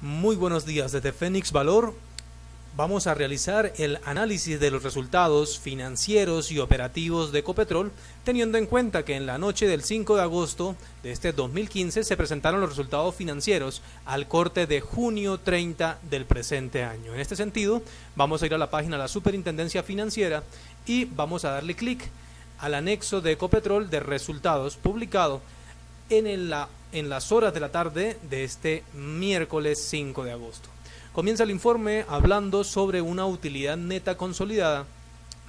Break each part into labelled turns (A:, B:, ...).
A: Muy buenos días desde Fénix Valor. Vamos a realizar el análisis de los resultados financieros y operativos de Ecopetrol, teniendo en cuenta que en la noche del 5 de agosto de este 2015 se presentaron los resultados financieros al corte de junio 30 del presente año. En este sentido, vamos a ir a la página de la Superintendencia Financiera y vamos a darle clic al anexo de Ecopetrol de resultados publicado en las horas de la tarde de este miércoles 5 de agosto. Comienza el informe hablando sobre una utilidad neta consolidada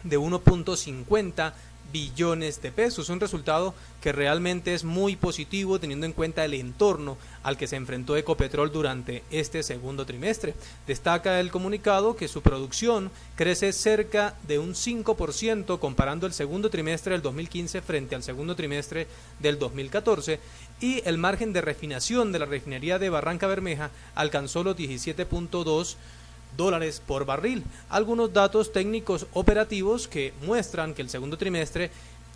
A: de 1.50 billones de pesos, un resultado que realmente es muy positivo teniendo en cuenta el entorno al que se enfrentó Ecopetrol durante este segundo trimestre. Destaca el comunicado que su producción crece cerca de un 5% comparando el segundo trimestre del 2015 frente al segundo trimestre del 2014 y el margen de refinación de la refinería de Barranca Bermeja alcanzó los $17.2 por barril. Algunos datos técnicos operativos que muestran que el segundo trimestre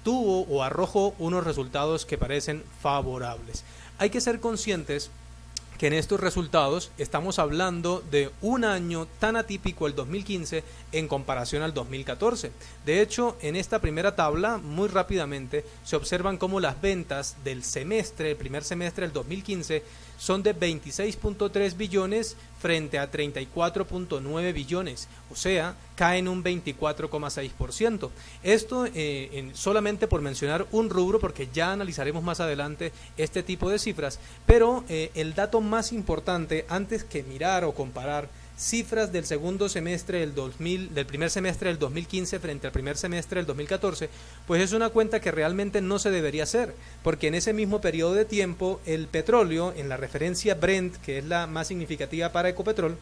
A: tuvo o arrojó unos resultados que parecen favorables. Hay que ser conscientes que en estos resultados estamos hablando de un año tan atípico, el 2015, en comparación al 2014. De hecho, en esta primera tabla, muy rápidamente, se observan cómo las ventas del semestre, el primer semestre del 2015, son de 26.3 billones frente a 34.9 billones, o sea, caen un 24,6%. Esto solamente por mencionar un rubro, porque ya analizaremos más adelante este tipo de cifras, pero el dato más importante, antes que mirar o comparar cifras del segundo semestre del primer semestre del 2015 frente al primer semestre del 2014, pues es una cuenta que realmente no se debería hacer, porque en ese mismo periodo de tiempo el petróleo, en la referencia Brent, que es la más significativa para Ecopetrol,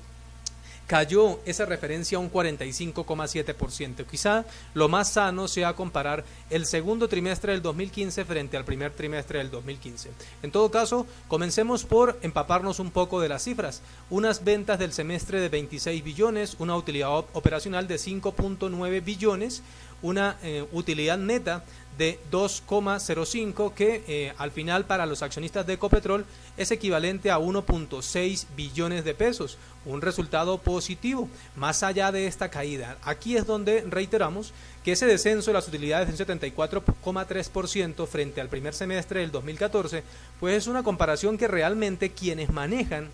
A: cayó esa referencia a un 45,7%. Quizá lo más sano sea comparar el segundo trimestre del 2015 frente al primer trimestre del 2015. En todo caso, comencemos por empaparnos un poco de las cifras. Unas ventas del semestre de 26 billones, una utilidad operacional de 5.9 billones, una utilidad neta de 2,05 que al final para los accionistas de Ecopetrol es equivalente a 1.6 billones de pesos, un resultado positivo más allá de esta caída. Aquí es donde reiteramos que ese descenso de las utilidades de un 74,3% frente al primer semestre del 2014, pues es una comparación que realmente quienes manejan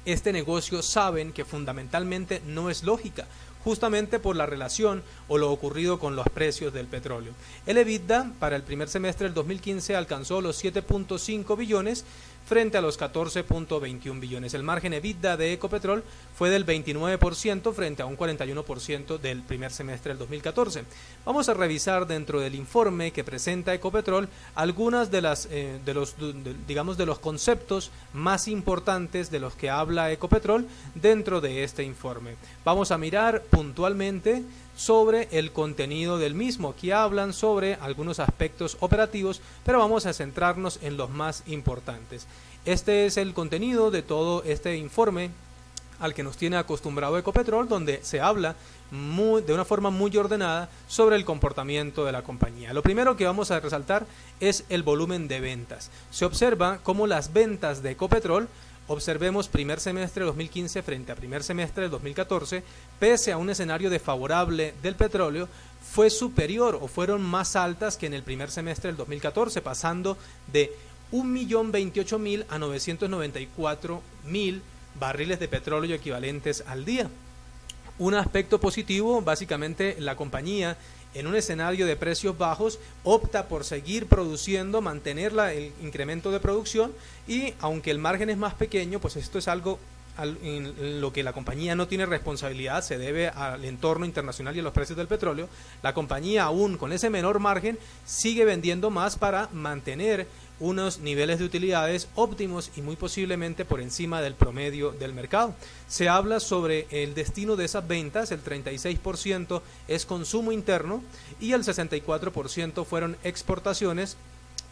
A: este negocio saben que fundamentalmente no es lógica, justamente por la relación o lo ocurrido con los precios del petróleo. El EBITDA para el primer semestre del 2015 alcanzó los 7.5 billones frente a los 14.21 billones. El margen EBITDA de Ecopetrol fue del 29% frente a un 41% del primer semestre del 2014. Vamos a revisar dentro del informe que presenta Ecopetrol algunas de los conceptos más importantes de los que habla Ecopetrol dentro de este informe. Vamos a mirar puntualmente sobre el contenido del mismo. Aquí hablan sobre algunos aspectos operativos, pero vamos a centrarnos en los más importantes. Este es el contenido de todo este informe al que nos tiene acostumbrado Ecopetrol, donde se habla de una forma muy ordenada sobre el comportamiento de la compañía. Lo primero que vamos a resaltar es el volumen de ventas. Se observa cómo las ventas de Ecopetrol, observemos primer semestre de 2015 frente a primer semestre de 2014, pese a un escenario desfavorable del petróleo, fue superior o fueron más altas que en el primer semestre del 2014, pasando de 1.028.000 a 994.000 barriles de petróleo equivalentes al día. Un aspecto positivo, básicamente la compañía en un escenario de precios bajos opta por seguir produciendo, mantener el incremento de producción y aunque el margen es más pequeño, pues esto es algo en lo que la compañía no tiene responsabilidad, se debe al entorno internacional y a los precios del petróleo. La compañía aún con ese menor margen sigue vendiendo más para mantener unos niveles de utilidades óptimos y muy posiblemente por encima del promedio del mercado. Se habla sobre el destino de esas ventas, el 36% es consumo interno y el 64% fueron exportaciones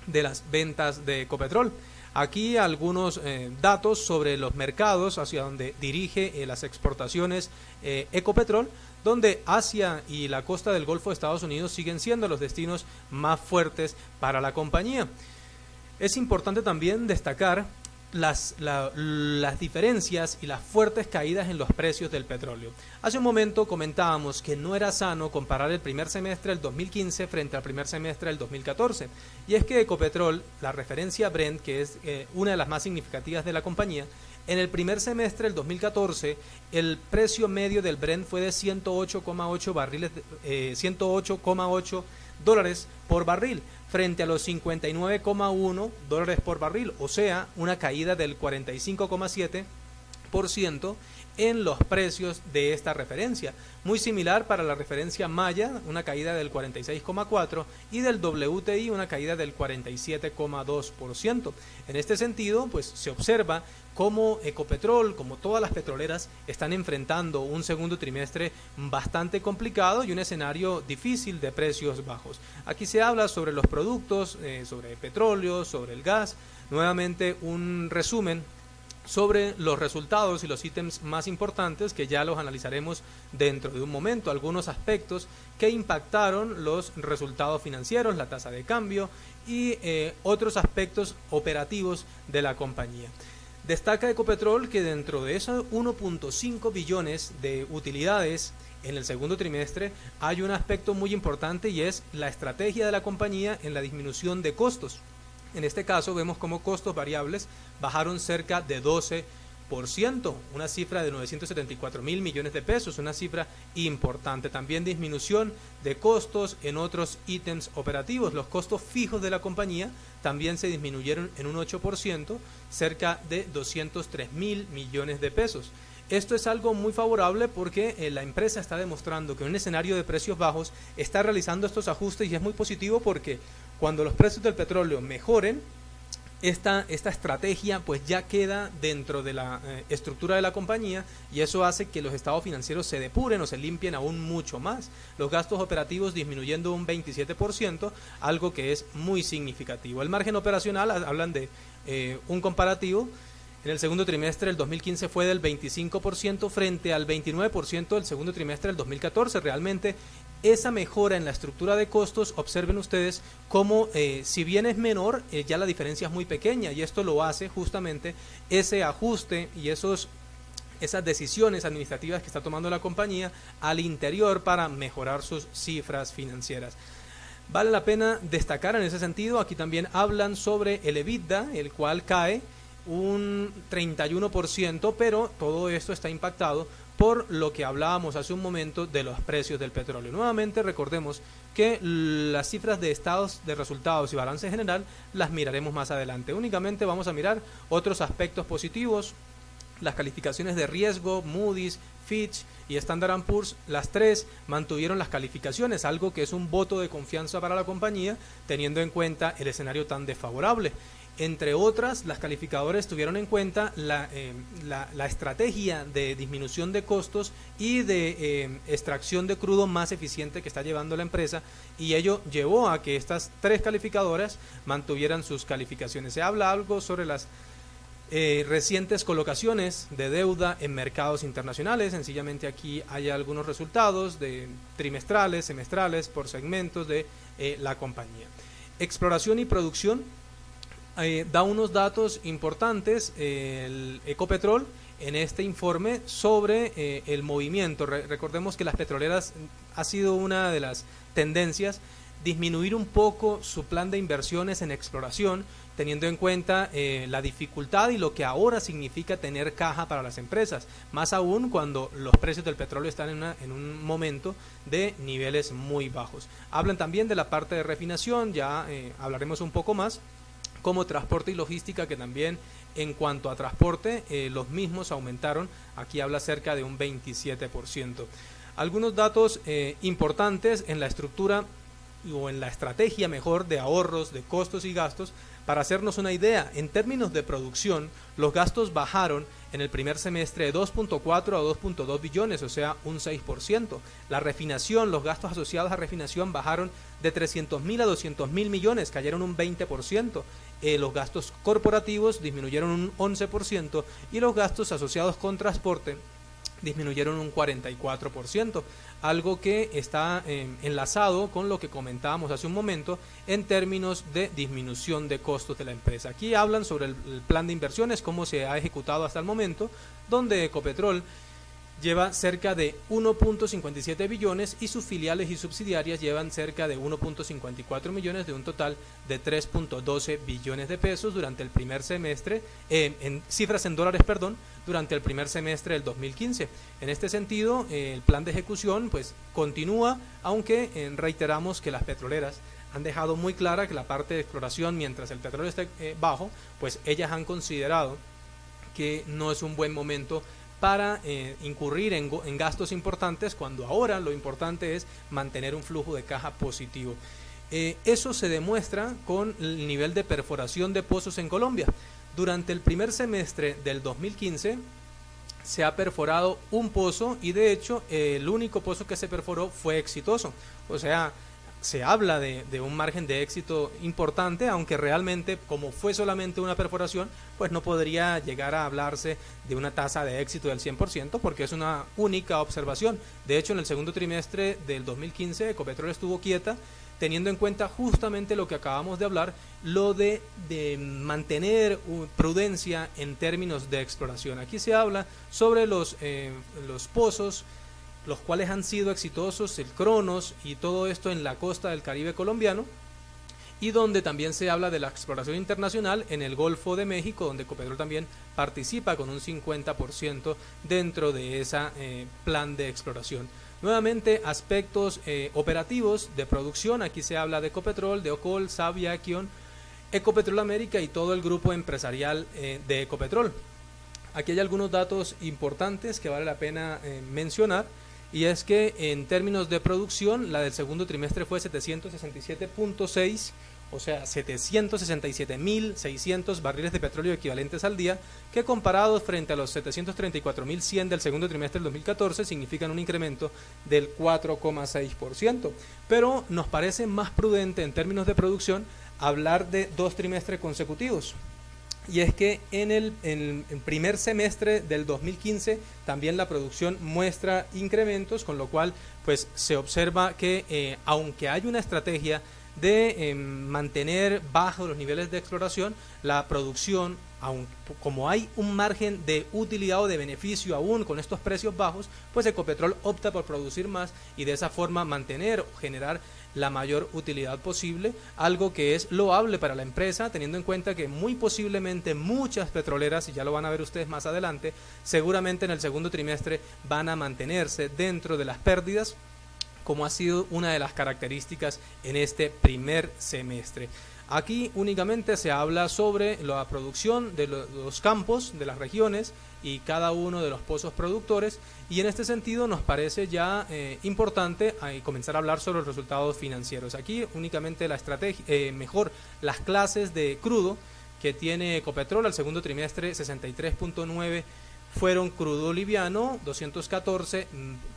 A: de las ventas de Ecopetrol. Aquí algunos datos sobre los mercados hacia donde dirige las exportaciones Ecopetrol, donde Asia y la costa del Golfo de Estados Unidos siguen siendo los destinos más fuertes para la compañía. Es importante también destacar las diferencias y las fuertes caídas en los precios del petróleo. Hace un momento comentábamos que no era sano comparar el primer semestre del 2015 frente al primer semestre del 2014, y es que Ecopetrol, la referencia Brent, que es una de las más significativas de la compañía, en el primer semestre del 2014 el precio medio del Brent fue de 108,8 dólares por barril, frente a los 59,1 dólares por barril, o sea, una caída del 45,7% en los precios de esta referencia. Muy similar para la referencia Maya, una caída del 46,4%, y del WTI una caída del 47,2%. En este sentido, pues se observa cómo Ecopetrol, como todas las petroleras, están enfrentando un segundo trimestre bastante complicado y un escenario difícil de precios bajos. Aquí se habla sobre los productos, sobre petróleo, sobre el gas. Nuevamente un resumen sobre los resultados y los ítems más importantes, que ya los analizaremos dentro de un momento. Algunos aspectos que impactaron los resultados financieros, la tasa de cambio y otros aspectos operativos de la compañía. Destaca Ecopetrol que dentro de esos 1.5 billones de utilidades en el segundo trimestre hay un aspecto muy importante, y es la estrategia de la compañía en la disminución de costos. En este caso vemos como costos variables bajaron cerca de 12%, una cifra de 974.000 millones de pesos, una cifra importante. También disminución de costos en otros ítems operativos. Los costos fijos de la compañía también se disminuyeron en un 8%, cerca de 203.000 millones de pesos. Esto es algo muy favorable porque la empresa está demostrando que en un escenario de precios bajos está realizando estos ajustes, y es muy positivo porque cuando los precios del petróleo mejoren, esta estrategia pues ya queda dentro de la estructura de la compañía, y eso hace que los estados financieros se depuren o se limpien aún mucho más. Los gastos operativos disminuyendo un 27%, algo que es muy significativo. El margen operacional, hablan de un comparativo, en el segundo trimestre del 2015 fue del 25% frente al 29% del segundo trimestre del 2014. Realmente esa mejora en la estructura de costos, observen ustedes cómo si bien es menor, ya la diferencia es muy pequeña, y esto lo hace justamente ese ajuste y esas decisiones administrativas que está tomando la compañía al interior para mejorar sus cifras financieras. Vale la pena destacar en ese sentido, aquí también hablan sobre el EBITDA, el cual cae un 31%, pero todo esto está impactado por lo que hablábamos hace un momento de los precios del petróleo. Nuevamente recordemos que las cifras de estados de resultados y balance general las miraremos más adelante. Únicamente vamos a mirar otros aspectos positivos. Las calificaciones de riesgo, Moody's, Fitch y Standard & Poor's, las tres mantuvieron las calificaciones, algo que es un voto de confianza para la compañía, teniendo en cuenta el escenario tan desfavorable. Entre otras, las calificadoras tuvieron en cuenta la estrategia de disminución de costos y de extracción de crudo más eficiente que está llevando la empresa, y ello llevó a que estas tres calificadoras mantuvieran sus calificaciones. Se habla algo sobre las recientes colocaciones de deuda en mercados internacionales. Sencillamente aquí hay algunos resultados de trimestrales, semestrales, por segmentos de la compañía. Exploración y producción. Da unos datos importantes el Ecopetrol en este informe sobre el movimiento. Recordemos que las petroleras ha sido una de las tendencias disminuir un poco su plan de inversiones en exploración, teniendo en cuenta la dificultad y lo que ahora significa tener caja para las empresas, más aún cuando los precios del petróleo están en un momento de niveles muy bajos. Hablan también de la parte de refinación, ya hablaremos un poco más, como transporte y logística, que también en cuanto a transporte los mismos aumentaron. Aquí habla cerca de un 27%. Algunos datos importantes en la estructura o en la estrategia mejor de ahorros de costos y gastos. Para hacernos una idea, en términos de producción, los gastos bajaron en el primer semestre de 2.4 a 2.2 billones, o sea, un 6%. La refinación, los gastos asociados a refinación bajaron de 300.000 a 200.000 millones, cayeron un 20%. Los gastos corporativos disminuyeron un 11% y los gastos asociados con transporte disminuyeron un 44%, algo que está enlazado con lo que comentábamos hace un momento en términos de disminución de costos de la empresa. Aquí hablan sobre el plan de inversiones, cómo se ha ejecutado hasta el momento, donde Ecopetrol lleva cerca de 1.57 billones y sus filiales y subsidiarias llevan cerca de 1.54 millones de un total de 3.12 billones de pesos durante el primer semestre, en cifras en dólares, perdón, durante el primer semestre del 2015. En este sentido, el plan de ejecución pues continúa, aunque reiteramos que las petroleras han dejado muy clara que la parte de exploración, mientras el petróleo esté bajo, pues ellas han considerado que no es un buen momento para incurrir en gastos importantes, cuando ahora lo importante es mantener un flujo de caja positivo. Eso se demuestra con el nivel de perforación de pozos en Colombia. Durante el primer semestre del 2015 se ha perforado un pozo y de hecho el único pozo que se perforó fue exitoso. O sea, se habla de un margen de éxito importante, aunque realmente como fue solamente una perforación, pues no podría llegar a hablarse de una tasa de éxito del 100% porque es una única observación. De hecho, en el segundo trimestre del 2015 Ecopetrol estuvo quieta, teniendo en cuenta justamente lo que acabamos de hablar, lo de mantener prudencia en términos de exploración. Aquí se habla sobre los pozos, los cuales han sido exitosos, el Cronos y todo esto en la costa del Caribe colombiano, y donde también se habla de la exploración internacional en el Golfo de México, donde Ecopetrol también participa con un 50% dentro de ese plan de exploración. Nuevamente, aspectos operativos de producción, aquí se habla de Ecopetrol, de Ocol, Sabia, Kion, Ecopetrol América y todo el grupo empresarial de Ecopetrol. Aquí hay algunos datos importantes que vale la pena mencionar. Y es que en términos de producción, la del segundo trimestre fue 767.6, o sea, 767.600 barriles de petróleo equivalentes al día, que comparados frente a los 734.100 del segundo trimestre del 2014, significan un incremento del 4,6%. Pero nos parece más prudente en términos de producción hablar de 2 trimestres consecutivos. Y es que en el primer semestre del 2015 también la producción muestra incrementos, con lo cual pues se observa que aunque hay una estrategia de mantener bajos los niveles de exploración, la producción, como hay un margen de utilidad o de beneficio aún con estos precios bajos, pues Ecopetrol opta por producir más y de esa forma mantener o generar la mayor utilidad posible, algo que es loable para la empresa, teniendo en cuenta que muy posiblemente muchas petroleras, y ya lo van a ver ustedes más adelante, seguramente en el segundo trimestre van a mantenerse dentro de las pérdidas, como ha sido una de las características en este primer semestre. Aquí únicamente se habla sobre la producción de los campos, de las regiones y cada uno de los pozos productores, y en este sentido nos parece ya importante comenzar a hablar sobre los resultados financieros. Aquí únicamente la estrategia, mejor las clases de crudo que tiene Ecopetrol al segundo trimestre, 63.9 fueron crudo liviano, 214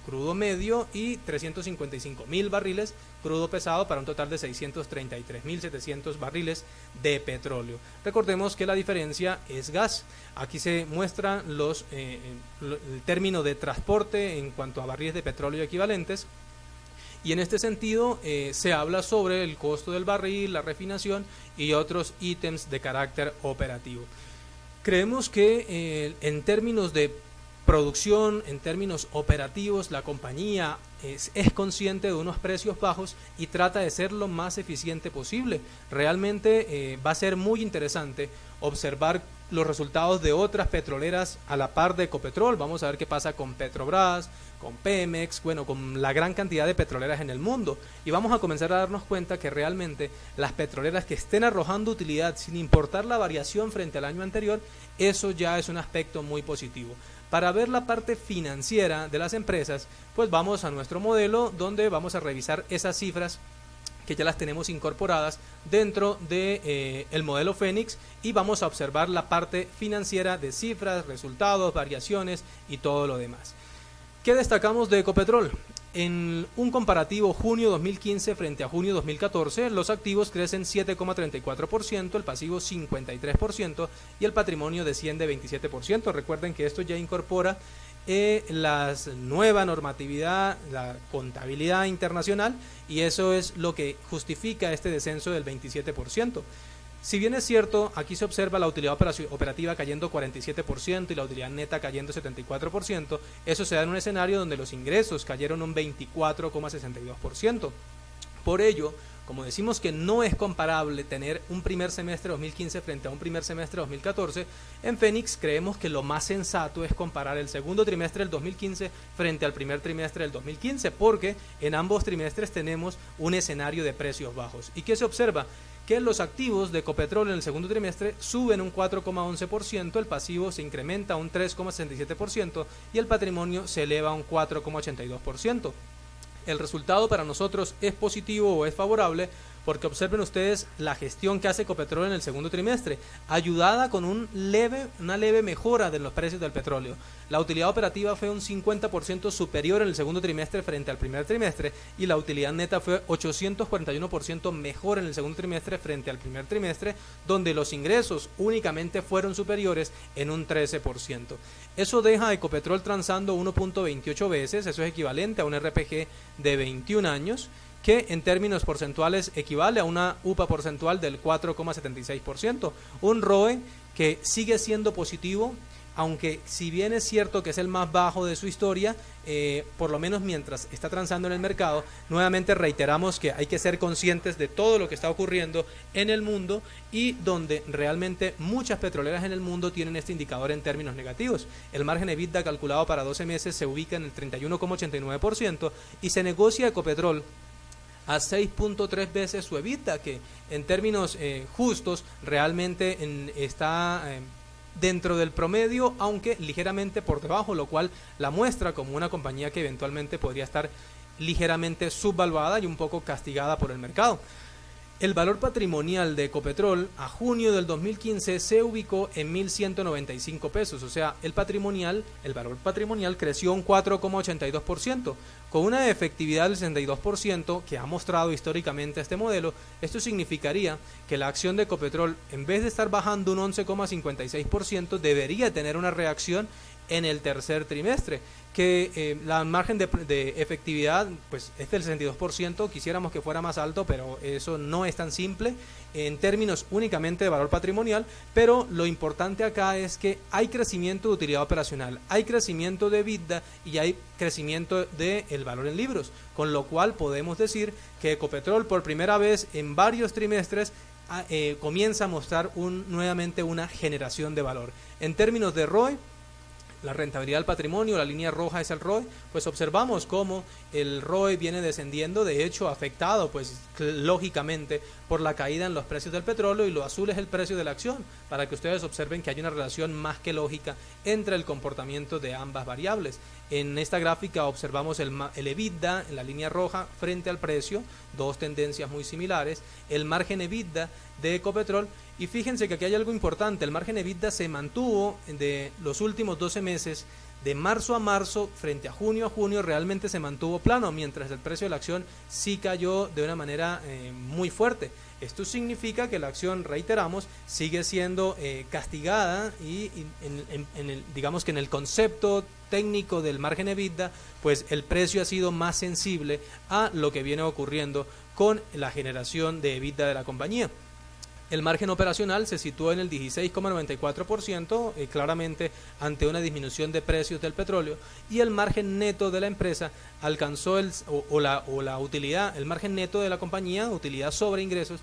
A: crudo medio y 355.000 barriles crudo pesado, para un total de 633.700 barriles de petróleo. Recordemos que la diferencia es gas. Aquí se muestran el término de transporte en cuanto a barriles de petróleo equivalentes. Y en este sentido se habla sobre el costo del barril, la refinación y otros ítems de carácter operativo. Creemos que en términos de producción, en términos operativos, la compañía es consciente de unos precios bajos y trata de ser lo más eficiente posible. Realmente va a ser muy interesante observar los resultados de otras petroleras a la par de Ecopetrol. Vamos a ver qué pasa con Petrobras, con Pemex, bueno, con la gran cantidad de petroleras en el mundo, y vamos a comenzar a darnos cuenta que realmente las petroleras que estén arrojando utilidad sin importar la variación frente al año anterior, eso ya es un aspecto muy positivo. Para ver la parte financiera de las empresas, pues vamos a nuestro modelo, donde vamos a revisar esas cifras que ya las tenemos incorporadas dentro de el modelo Fénix, y vamos a observar la parte financiera de cifras, resultados, variaciones y todo lo demás. ¿Qué destacamos de Ecopetrol? En un comparativo junio 2015 frente a junio 2014, los activos crecen 7,34%, el pasivo 53% y el patrimonio desciende 27%. Recuerden que esto ya incorpora la nueva normatividad, la contabilidad internacional, y eso es lo que justifica este descenso del 27%. Si bien es cierto, aquí se observa la utilidad operativa cayendo 47% y la utilidad neta cayendo 74%, eso se da en un escenario donde los ingresos cayeron un 24,62%. Por ello, como decimos que no es comparable tener un primer semestre 2015 frente a un primer semestre 2014, en Fénix creemos que lo más sensato es comparar el segundo trimestre del 2015 frente al primer trimestre del 2015, porque en ambos trimestres tenemos un escenario de precios bajos. ¿Y qué se observa? Que los activos de Ecopetrol en el segundo trimestre suben un 4,11%, el pasivo se incrementa un 3,67% y el patrimonio se eleva un 4,82%. El resultado para nosotros es positivo o es favorable porque observen ustedes la gestión que hace Ecopetrol en el segundo trimestre, ayudada con una leve mejora de los precios del petróleo. La utilidad operativa fue un 50% superior en el segundo trimestre frente al primer trimestre y la utilidad neta fue 841% mejor en el segundo trimestre frente al primer trimestre, donde los ingresos únicamente fueron superiores en un 13%. Eso deja a Ecopetrol transando 1.28 veces, eso es equivalente a un RPG de 21 años, que en términos porcentuales equivale a una UPA porcentual del 4,76%, un ROE que sigue siendo positivo, aunque si bien es cierto que es el más bajo de su historia, por lo menos mientras está transando en el mercado. Nuevamente reiteramos que hay que ser conscientes de todo lo que está ocurriendo en el mundo y donde realmente muchas petroleras en el mundo tienen este indicador en términos negativos. El margen EBITDA calculado para 12 meses se ubica en el 31,89% y se negocia Ecopetrol a 6.3 veces su EBITDA, que en términos justos realmente está dentro del promedio, aunque ligeramente por debajo, lo cual la muestra como una compañía que eventualmente podría estar ligeramente subvaluada y un poco castigada por el mercado. El valor patrimonial de Ecopetrol a junio del 2015 se ubicó en 1.195 pesos, o sea, el valor patrimonial creció un 4,82%, con una efectividad del 62% que ha mostrado históricamente este modelo. Esto significaría que la acción de Ecopetrol, en vez de estar bajando un 11,56%, debería tener una reacción en el tercer trimestre, que la margen de efectividad pues es del 62%, quisiéramos que fuera más alto, pero eso no es tan simple en términos únicamente de valor patrimonial, pero lo importante acá es que hay crecimiento de utilidad operacional, hay crecimiento de EBITDA y hay crecimiento del valor en libros, con lo cual podemos decir que Ecopetrol por primera vez en varios trimestres comienza a mostrar nuevamente una generación de valor. En términos de ROE, la rentabilidad del patrimonio, la línea roja es el ROE, pues observamos cómo el ROE viene descendiendo, de hecho afectado pues lógicamente por la caída en los precios del petróleo, y lo azul es el precio de la acción, para que ustedes observen que hay una relación más que lógica entre el comportamiento de ambas variables. En esta gráfica observamos el EBITDA en la línea roja frente al precio, dos tendencias muy similares, el margen EBITDA de Ecopetrol, y fíjense que aquí hay algo importante, el margen EBITDA se mantuvo de los últimos 12 meses, de marzo a marzo, frente a junio, realmente se mantuvo plano, mientras el precio de la acción sí cayó de una manera muy fuerte. Esto significa que la acción, reiteramos, sigue siendo castigada y digamos que en el concepto técnico del margen EBITDA, pues el precio ha sido más sensible a lo que viene ocurriendo con la generación de EBITDA de la compañía. El margen operacional se situó en el 16,94%, claramente ante una disminución de precios del petróleo, y el margen neto de la empresa alcanzó la utilidad, el margen neto de la compañía, utilidad sobre ingresos,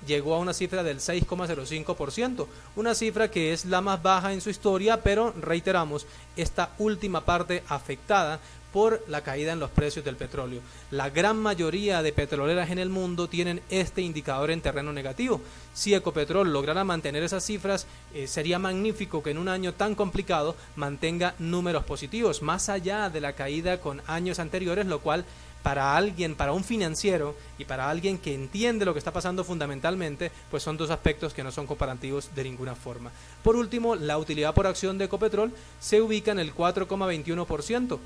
A: llegó a una cifra del 6,05%, una cifra que es la más baja en su historia, pero reiteramos, esta última parte afectada por la caída en los precios del petróleo. La gran mayoría de petroleras en el mundo tienen este indicador en terreno negativo. Si Ecopetrol lograra mantener esas cifras, sería magnífico que en un año tan complicado mantenga números positivos, más allá de la caída con años anteriores, lo cual para alguien, para un financiero y para alguien que entiende lo que está pasando fundamentalmente, pues son dos aspectos que no son comparativos de ninguna forma. Por último, la utilidad por acción de Ecopetrol se ubica en el 4,21%.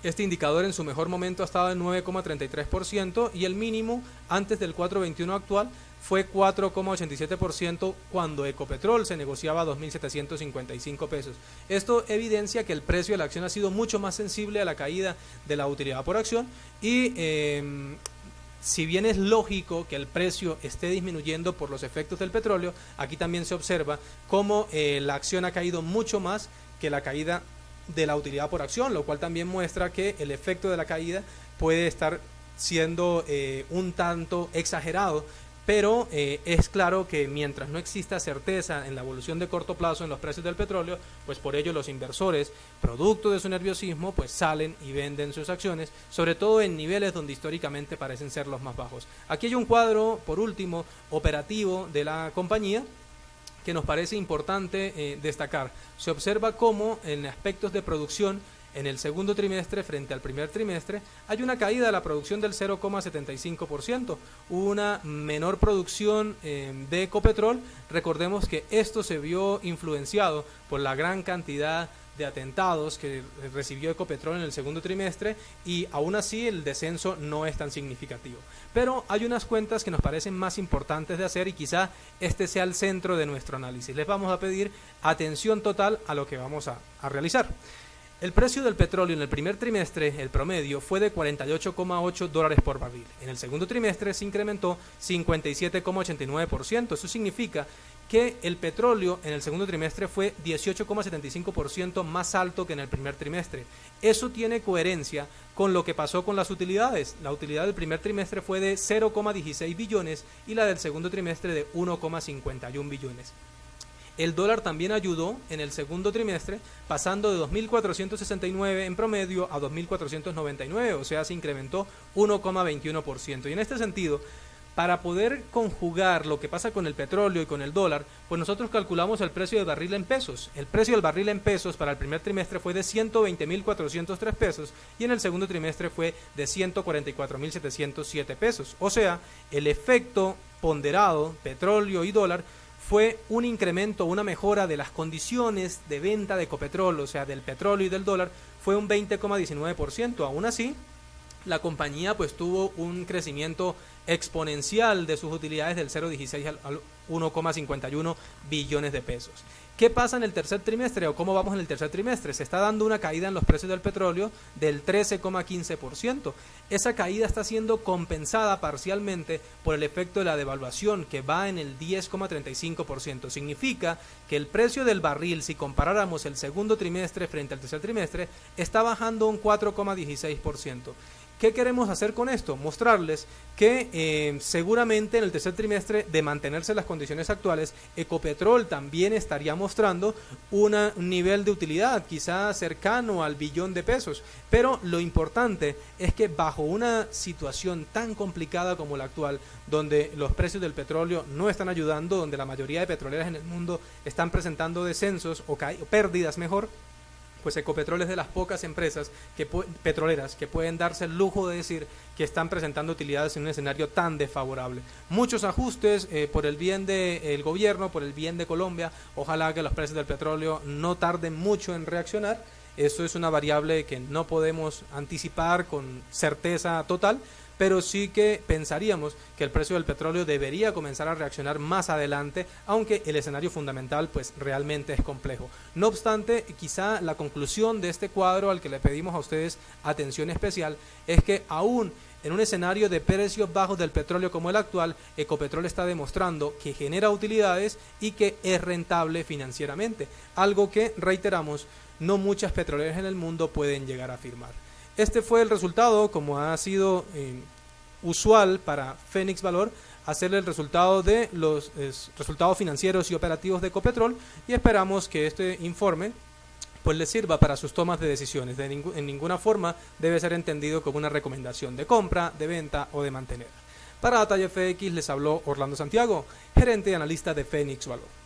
A: Este indicador en su mejor momento ha estado en 9,33% y el mínimo antes del 4.21 actual fue 4,87% cuando Ecopetrol se negociaba a 2.755 pesos. Esto evidencia que el precio de la acción ha sido mucho más sensible a la caída de la utilidad por acción y si bien es lógico que el precio esté disminuyendo por los efectos del petróleo, aquí también se observa cómo la acción ha caído mucho más que la caída de la utilidad por acción, lo cual también muestra que el efecto de la caída puede estar siendo un tanto exagerado, pero es claro que mientras no exista certeza en la evolución de corto plazo en los precios del petróleo, pues por ello los inversores, producto de su nerviosismo, pues salen y venden sus acciones, sobre todo en niveles donde históricamente parecen ser los más bajos. Aquí hay un cuadro, por último, operativo de la compañía, que nos parece importante destacar. Se observa cómo en aspectos de producción en el segundo trimestre frente al primer trimestre hay una caída de la producción del 0,75%, una menor producción de Ecopetrol. Recordemos que esto se vio influenciado por la gran cantidad de atentados que recibió Ecopetrol en el segundo trimestre y aún así el descenso no es tan significativo. Pero hay unas cuentas que nos parecen más importantes de hacer y quizá este sea el centro de nuestro análisis. Les vamos a pedir atención total a lo que vamos a realizar. El precio del petróleo en el primer trimestre, el promedio, fue de $48,8 por barril. En el segundo trimestre se incrementó 57,89%. Eso significa que el petróleo en el segundo trimestre fue 18,75% más alto que en el primer trimestre. Eso tiene coherencia con lo que pasó con las utilidades. La utilidad del primer trimestre fue de 0,16 billones y la del segundo trimestre de 1,51 billones. El dólar también ayudó en el segundo trimestre, pasando de 2.469 en promedio a 2.499, o sea, se incrementó 1,21%. Y en este sentido, para poder conjugar lo que pasa con el petróleo y con el dólar, pues nosotros calculamos el precio del barril en pesos. El precio del barril en pesos para el primer trimestre fue de 120.403 pesos y en el segundo trimestre fue de 144.707 pesos. O sea, el efecto ponderado, petróleo y dólar, fue un incremento, una mejora de las condiciones de venta de Ecopetrol, o sea, del petróleo y del dólar, fue un 20,19%. Aún así, la compañía pues tuvo un crecimiento exponencial de sus utilidades del 0,16 al 1,51 billones de pesos. ¿Qué pasa en el tercer trimestre o cómo vamos en el tercer trimestre? Se está dando una caída en los precios del petróleo del 13,15%. Esa caída está siendo compensada parcialmente por el efecto de la devaluación que va en el 10,35%. Significa que el precio del barril, si comparáramos el segundo trimestre frente al tercer trimestre, está bajando un 4,16%. ¿Qué queremos hacer con esto? Mostrarles que seguramente en el tercer trimestre, de mantenerse las condiciones actuales, Ecopetrol también estaría mostrando un nivel de utilidad quizá cercano al billón de pesos. Pero lo importante es que bajo una situación tan complicada como la actual, donde los precios del petróleo no están ayudando, donde la mayoría de petroleras en el mundo están presentando descensos o pérdidas mejor, pues Ecopetrol es de las pocas empresas petroleras que pueden darse el lujo de decir que están presentando utilidades en un escenario tan desfavorable. Muchos ajustes por el bien del gobierno, por el bien de Colombia. Ojalá que los precios del petróleo no tarden mucho en reaccionar. Eso es una variable que no podemos anticipar con certeza total, pero sí que pensaríamos que el precio del petróleo debería comenzar a reaccionar más adelante, aunque el escenario fundamental pues realmente es complejo. No obstante, quizá la conclusión de este cuadro al que le pedimos a ustedes atención especial es que aún en un escenario de precios bajos del petróleo como el actual, Ecopetrol está demostrando que genera utilidades y que es rentable financieramente, algo que, reiteramos, no muchas petroleras en el mundo pueden llegar a afirmar. Este fue el resultado, como ha sido usual para Fénix Valor, hacerle el resultado de los resultados financieros y operativos de Ecopetrol, y esperamos que este informe pues les sirva para sus tomas de decisiones. En ninguna forma debe ser entendido como una recomendación de compra, de venta o de mantener. Para Data FX les habló Orlando Santiago, gerente y analista de Fénix Valor.